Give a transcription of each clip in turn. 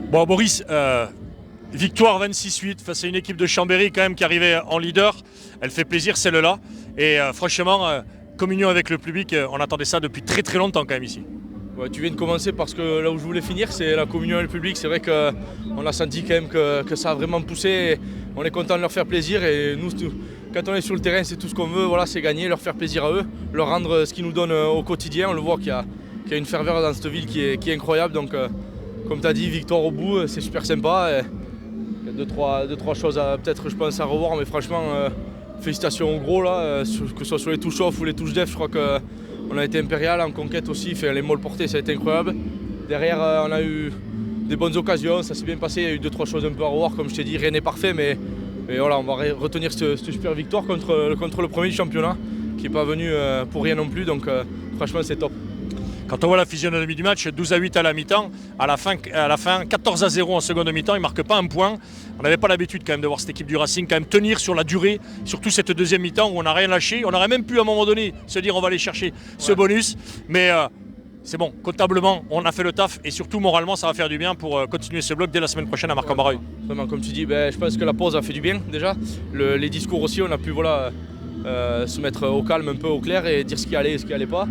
Bon, Boris, victoire 26-8 face à une équipe de Chambéry quand même qui arrivait en leader. Elle fait plaisir, celle-là. Et franchement, communion avec le public, on attendait ça depuis très très longtemps quand même ici. Ouais, tu viens de commencer parce que là où je voulais finir, c'est la communion avec le public. C'est vrai qu'on a senti quand même que ça a vraiment poussé. On est content de leur faire plaisir et nous, quand on est sur le terrain, c'est tout ce qu'on veut. Voilà, c'est gagner, leur faire plaisir à eux, leur rendre ce qu'ils nous donnent au quotidien. On le voit qu'il y a une ferveur dans cette ville qui est incroyable. Donc, comme tu as dit, victoire au bout, c'est super sympa. Et il y a deux, trois choses peut-être, je pense, à revoir. Mais franchement, félicitations au gros, là, que ce soit sur les touches off ou les touches def. Je crois qu'on a été impérial en conquête aussi. Les molles portées, ça a été incroyable. Derrière, on a eu des bonnes occasions, ça s'est bien passé. Il y a eu deux, trois choses un peu à revoir. Comme je t'ai dit, rien n'est parfait. Mais voilà, on va retenir cette super victoire contre le premier du championnat, qui n'est pas venu pour rien non plus. Donc, franchement, c'est top. Quand on voit la physionomie du match, 12-8 à la mi-temps, à la fin 14-0 en seconde mi-temps, ils ne marquent pas un point. On n'avait pas l'habitude quand même de voir cette équipe du Racing quand même tenir sur la durée, surtout cette deuxième mi-temps où on n'a rien lâché. On aurait même pu à un moment donné se dire on va aller chercher ce bonus. Mais c'est bon, comptablement, on a fait le taf et surtout moralement, ça va faire du bien pour continuer ce bloc dès la semaine prochaine à Marc-en-Barreuil. Vraiment, comme tu dis, je pense que la pause a fait du bien déjà. Les discours aussi, on a pu se mettre au calme, un peu au clair et dire ce qui allait et ce qui allait pas.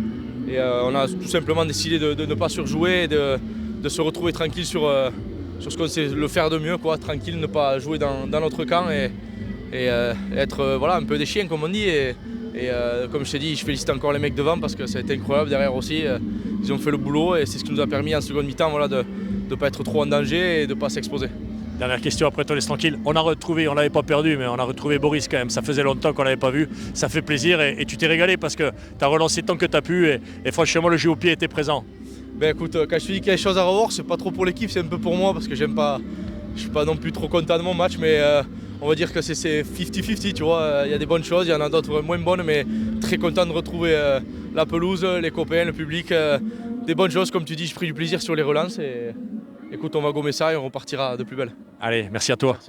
Et on a tout simplement décidé de ne pas surjouer et de se retrouver tranquille sur ce qu'on sait le faire de mieux, quoi. Tranquille, ne pas jouer dans notre camp et être un peu des chiens comme on dit. Et comme je t'ai dit, je félicite encore les mecs devant parce que ça a été incroyable derrière aussi. Ils ont fait le boulot et c'est ce qui nous a permis en seconde mi-temps de ne pas être trop en danger et de ne pas s'exposer. Dernière question, après toi laisse tranquille. On l'avait pas perdu, mais on a retrouvé Boris quand même. Ça faisait longtemps qu'on l'avait pas vu. Ça fait plaisir et tu t'es régalé parce que tu as relancé tant que tu as pu et franchement le jeu au pied était présent. Écoute, quand je te dis qu'il y a des choses à revoir, c'est pas trop pour l'équipe, c'est un peu pour moi parce que je suis pas non plus trop content de mon match, mais on va dire que c'est 50-50, tu vois. Il y a des bonnes choses, il y en a d'autres moins bonnes, mais très content de retrouver la pelouse, les copains, le public. Des bonnes choses, comme tu dis, j'ai pris du plaisir sur les relances et écoute, on va gommer ça et on repartira de plus belle. Allez, merci à toi. Merci à vous.